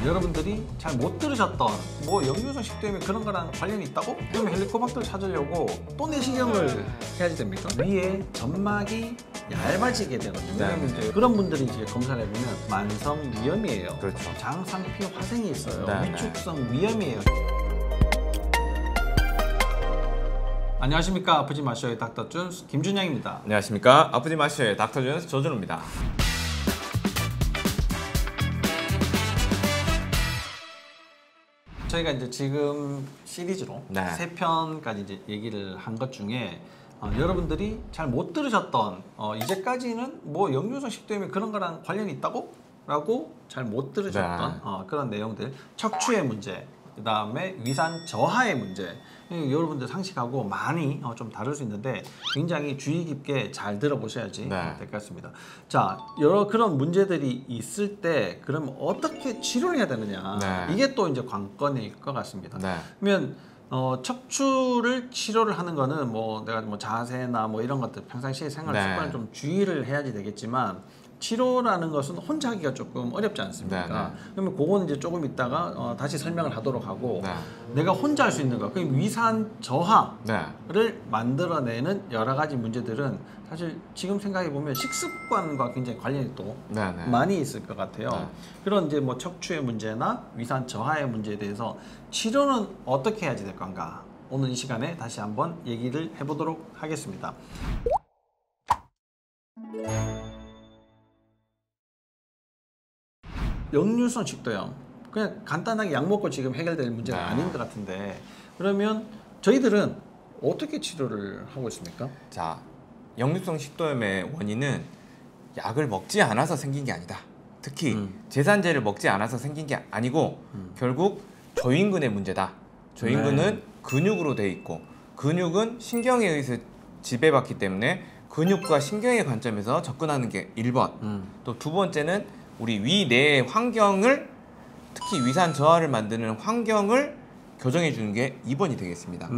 여러분들이 잘 못 들으셨던 뭐 역류성 식도염이 그런 거랑 관련이 있다고? 그럼 헬리코박터를 찾으려고 또 내시경을 해야지 됩니까? 위에 점막이 얇아지게 되거든요. 왜냐면 이제 그런 분들이 이제 검사를 해보면 만성 위염이에요. 그렇죠. 장상피 화생이 있어요. 네, 위축성 위염이에요. 안녕하십니까. 아프지 마셔의 닥터 준스 김준영입니다. 안녕하십니까. 아프지 마셔의 닥터 준스 조준호입니다. 저희가 이제 지금 시리즈로 네. 3편까지 이제 얘기를 한 것 중에 여러분들이 잘 못 들으셨던 이제까지는 뭐 역류성 식도염이 그런 거랑 관련이 있다고? 라고 잘 못 들으셨던 그런 내용들, 척추의 문제, 그 다음에 위산 저하의 문제, 여러분들 상식하고 많이 좀 다를 수 있는데 굉장히 주의 깊게 잘 들어보셔야지 될 것 같습니다. 자, 여러 그런 문제들이 있을 때 그럼 어떻게 치료를 해야 되느냐, 이게 또 이제 관건일 것 같습니다. 그러면 척추를 치료를 하는 거는 뭐 내가 뭐 자세나 뭐 이런 것들 평상시에 생활 습관을 좀 주의를 해야지 되겠지만, 치료라는 것은 혼자 하기가 조금 어렵지 않습니까? 그러면 그거는 이제 조금 있다가 다시 설명을 하도록 하고, 내가 혼자 할 수 있는 거, 그 위산 저하를 만들어내는 여러 가지 문제들은 사실 지금 생각해 보면 식습관과 굉장히 관련이 또 많이 있을 것 같아요. 그런 이제 뭐 척추의 문제나 위산 저하의 문제에 대해서 치료는 어떻게 해야지 될 건가? 오늘 이 시간에 다시 한번 얘기를 해보도록 하겠습니다. 역류성 식도염, 그냥 간단하게 약 먹고 지금 해결될 문제가 아닌 것 같은데, 그러면 저희들은 어떻게 치료를 하고 있습니까? 자, 역류성 식도염의 원인은 약을 먹지 않아서 생긴 게 아니다. 특히 제산제를 먹지 않아서 생긴 게 아니고 결국 조인근의 문제다. 조인근은 근육으로 돼 있고, 근육은 신경에 의해서 지배받기 때문에 근육과 신경의 관점에서 접근하는 게 1번. 또 두 번째는 우리 위내의 환경을, 특히 위산 저하를 만드는 환경을 교정해 주는 게 2번이 되겠습니다.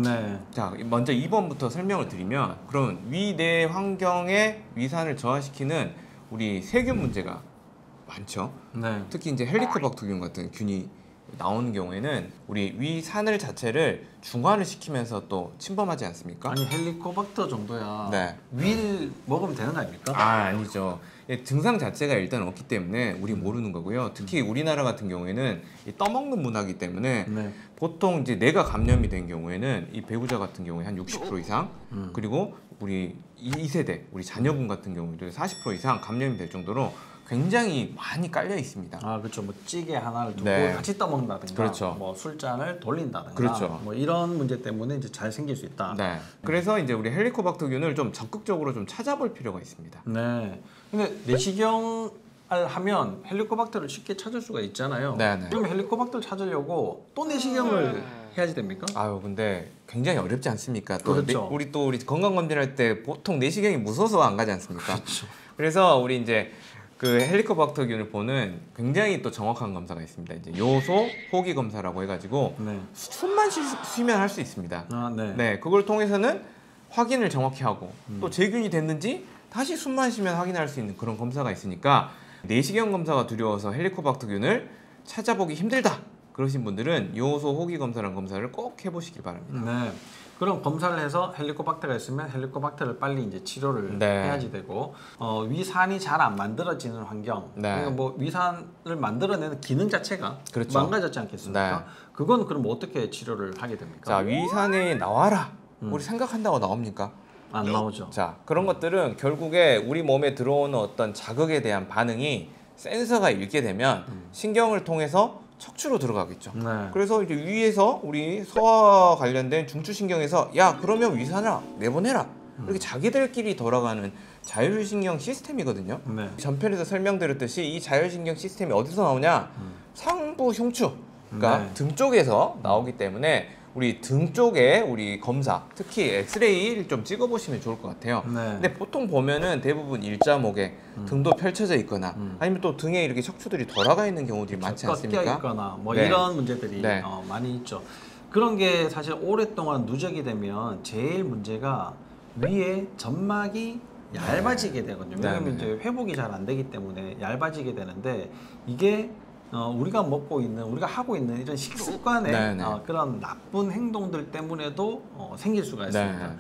자, 먼저 2번부터 설명을 드리면, 그럼 위내 환경의 위산을 저하시키는 우리 세균 문제가 많죠. 특히 이제 헬리코박터균 같은 균이 나오는 경우에는 우리 위산을 자체를 중화를 시키면서 또 침범하지 않습니까? 아니, 헬리코박터 정도야 위를 먹으면 되는 거 아닙니까? 아니죠. 증상 자체가 일단 없기 때문에 우리 모르는 거고요. 특히 우리나라 같은 경우에는 떠먹는 문화이기 때문에 보통 이제 내가 감염이 된 경우에는 이 배우자 같은 경우에 한 60% 이상, 그리고 우리 2세대 우리 자녀분 같은 경우도 40% 이상 감염이 될 정도로 굉장히 많이 깔려 있습니다. 그렇죠. 뭐 찌개 하나를 두고 같이 떠먹는다든가, 뭐 술잔을 돌린다든가, 뭐 이런 문제 때문에 이제 잘 생길 수 있다. 그래서 이제 우리 헬리코박터균을 좀 적극적으로 좀 찾아볼 필요가 있습니다. 근데 내시경을 하면 헬리코박터를 쉽게 찾을 수가 있잖아요. 그럼 헬리코박터를 찾으려고 또 내시경을 해야지 됩니까? 근데 굉장히 어렵지 않습니까? 또 우리 건강검진할 때 보통 내시경이 무서워서 안 가지 않습니까? 그래서 우리 이제 그 헬리코박터균을 보는 굉장히 또 정확한 검사가 있습니다. 이제 요소 호기 검사라고 해가지고 숨만 쉬면 할 수 있습니다. 그걸 통해서는 확인을 정확히 하고 또 재균이 됐는지 다시 숨만 쉬면 확인할 수 있는 그런 검사가 있으니까, 내시경 검사가 두려워서 헬리코박터균을 찾아보기 힘들다 그러신 분들은 요소 호기 검사라는 검사를 꼭 해보시길 바랍니다. 그럼 검사를 해서 헬리코박터가 있으면 헬리코박터를 빨리 이제 치료를 해야지 되고, 위산이 잘 안 만들어지는 환경, 그러니까 뭐 위산을 만들어내는 기능 자체가 망가졌지 않겠습니까? 그건 그럼 어떻게 치료를 하게 됩니까? 자, 위산에 나와라 우리 생각한다고 나옵니까? 안 나오죠. 자, 그런 것들은 결국에 우리 몸에 들어오는 어떤 자극에 대한 반응이 센서가 읽게 되면 신경을 통해서 척추로 들어가겠죠. 그래서 이제 위에서 우리 소화와 관련된 중추신경에서 야, 그러면 위산을 내보내라, 이렇게 자기들끼리 돌아가는 자율신경 시스템이거든요. 전편에서 설명드렸듯이 이 자율신경 시스템이 어디서 나오냐? 상부 흉추, 그러니까 등 쪽에서 나오기 때문에 우리 등 쪽에 우리 검사, 특히 엑스레이를 좀 찍어보시면 좋을 것 같아요. 근데 보통 보면은 대부분 일자목에 등도 펼쳐져 있거나 아니면 또 등에 이렇게 척추들이 돌아가 있는 경우들이 많지 않습니까? 꺾여 있거나 뭐 이런 문제들이 많이 있죠. 그런 게 사실 오랫동안 누적이 되면 제일 문제가 위에 점막이 얇아지게 되거든요. 왜냐면 이제 회복이 잘 안 되기 때문에 얇아지게 되는데, 이게 우리가 먹고 있는, 우리가 하고 있는 이런 식습관의 네네. 그런 나쁜 행동들 때문에도 생길 수가 있습니다. 네.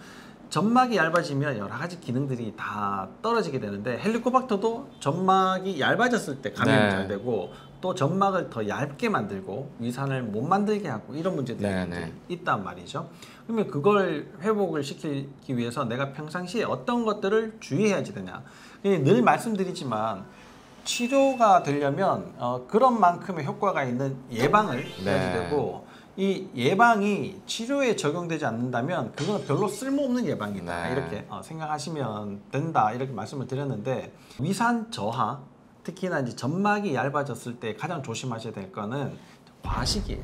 점막이 얇아지면 여러 가지 기능들이 다 떨어지게 되는데 헬리코박터도 점막이 얇아졌을 때 감염이 네. 잘 되고 또 점막을 더 얇게 만들고 위산을 못 만들게 하고 이런 문제들이 네. 있단 말이죠. 그러면 그걸 회복을 시키기 위해서 내가 평상시에 어떤 것들을 주의해야지 되냐. 늘 말씀드리지만 치료가 되려면 그런 만큼의 효과가 있는 예방을 해야지 되고 이 예방이 치료에 적용되지 않는다면 그거는 별로 쓸모없는 예방이다. 네. 이렇게 생각하시면 된다. 이렇게 말씀을 드렸는데 위산 저하, 특히나 이제 점막이 얇아졌을 때 가장 조심하셔야 될 거는 과식이에요.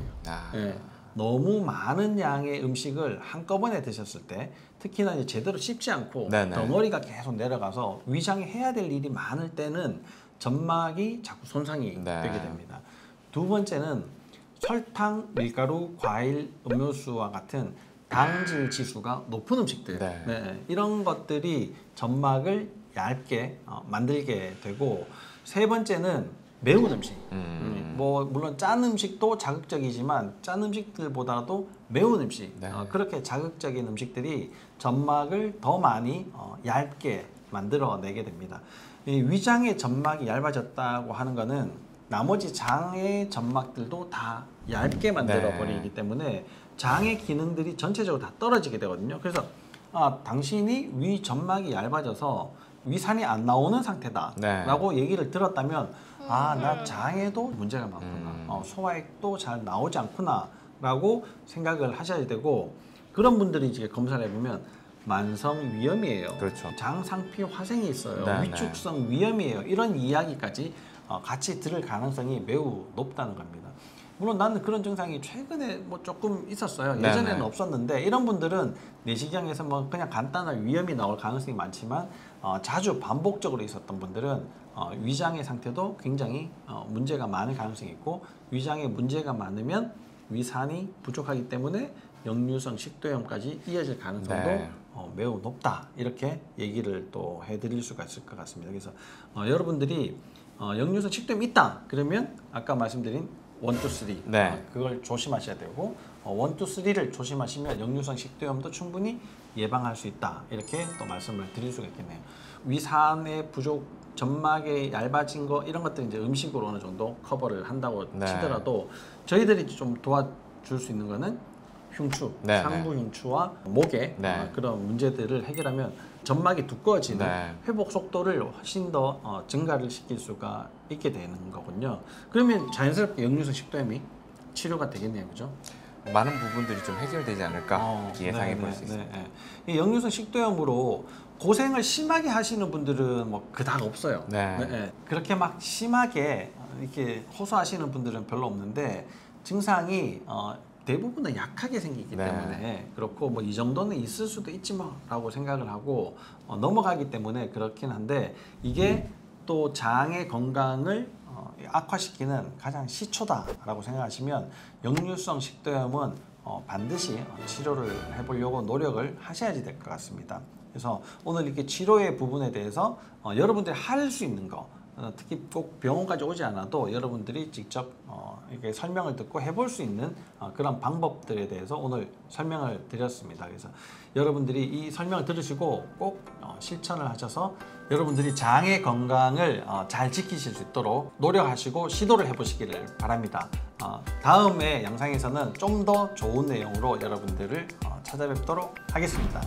예. 너무 많은 양의 음식을 한꺼번에 드셨을 때 특히나 이제 제대로 씹지 않고 네네. 덩어리가 계속 내려가서 위장에 해야 될 일이 많을 때는 점막이 자꾸 손상이 네. 되게 됩니다. 두 번째는 설탕, 밀가루, 과일, 음료수와 같은 당질 지수가 높은 음식들 이런 것들이 점막을 얇게 만들게 되고 세 번째는 매운 음식. 뭐 물론 짠 음식도 자극적이지만 짠 음식들보다도 매운 음식 그렇게 자극적인 음식들이 점막을 더 많이 얇게 만들어내게 됩니다. 이 위장의 점막이 얇아졌다고 하는 거는 나머지 장의 점막들도 다 얇게 만들어 버리기 때문에 장의 기능들이 전체적으로 다 떨어지게 되거든요. 그래서 당신이 위 점막이 얇아져서 위산이 안 나오는 상태다 라고 얘기를 들었다면 나 장에도 문제가 많구나, 소화액도 잘 나오지 않구나 라고 생각을 하셔야 되고, 그런 분들이 이제 검사를 해보면 만성 위염이에요. 그렇죠. 장상피 화생이 있어요. 위축성 위염이에요. 이런 이야기까지 같이 들을 가능성이 매우 높다는 겁니다. 물론 나는 그런 증상이 최근에 뭐 조금 있었어요. 예전에는 없었는데 이런 분들은 내시경에서 뭐 그냥 간단한 위염이 나올 가능성이 많지만 자주 반복적으로 있었던 분들은 위장의 상태도 굉장히 문제가 많을 가능성이 있고, 위장에 문제가 많으면 위산이 부족하기 때문에 역류성 식도염까지 이어질 가능성도 매우 높다. 이렇게 얘기를 또 해드릴 수가 있을 것 같습니다. 그래서 여러분들이 역류성 식도염이 있다 그러면 아까 말씀드린 1, 2, 3 그걸 조심하셔야 되고 1, 2, 3를 조심하시면 역류성 식도염도 충분히 예방할 수 있다. 이렇게 또 말씀을 드릴 수가 있겠네요. 위산의 부족, 점막이 얇아진 거 이런 것들 이제 음식으로 어느 정도 커버를 한다고 치더라도 저희들이 좀 도와줄 수 있는 거는 흉추, 상부 흉추와 목의 그런 문제들을 해결하면 점막이 두꺼워지는 회복 속도를 훨씬 더 증가를 시킬 수가 있게 되는 거군요. 그러면 자연스럽게 역류성 식도염이 치료가 되겠네요, 그죠? 많은 부분들이 좀 해결되지 않을까 예상해 볼 수 있습니다. 이 역류성 식도염으로 고생을 심하게 하시는 분들은 뭐 그닥 없어요. 그렇게 막 심하게 이렇게 호소하시는 분들은 별로 없는데 증상이 대부분은 약하게 생기기 때문에 그렇고 뭐 이 정도는 있을 수도 있지 뭐라고 생각을 하고 넘어가기 때문에 그렇긴 한데, 이게 또 장의 건강을 악화시키는 가장 시초다라고 생각하시면 역류성 식도염은 반드시 치료를 해보려고 노력을 하셔야지 될 것 같습니다. 그래서 오늘 이렇게 치료의 부분에 대해서 여러분들이 할 수 있는 거, 특히 꼭 병원까지 오지 않아도 여러분들이 직접 이렇게 설명을 듣고 해볼 수 있는 그런 방법들에 대해서 오늘 설명을 드렸습니다. 그래서 여러분들이 이 설명을 들으시고 꼭 실천을 하셔서 여러분들이 장의 건강을 잘 지키실 수 있도록 노력하시고 시도를 해보시기를 바랍니다. 다음에 영상에서는 좀 더 좋은 내용으로 여러분들을 찾아뵙도록 하겠습니다.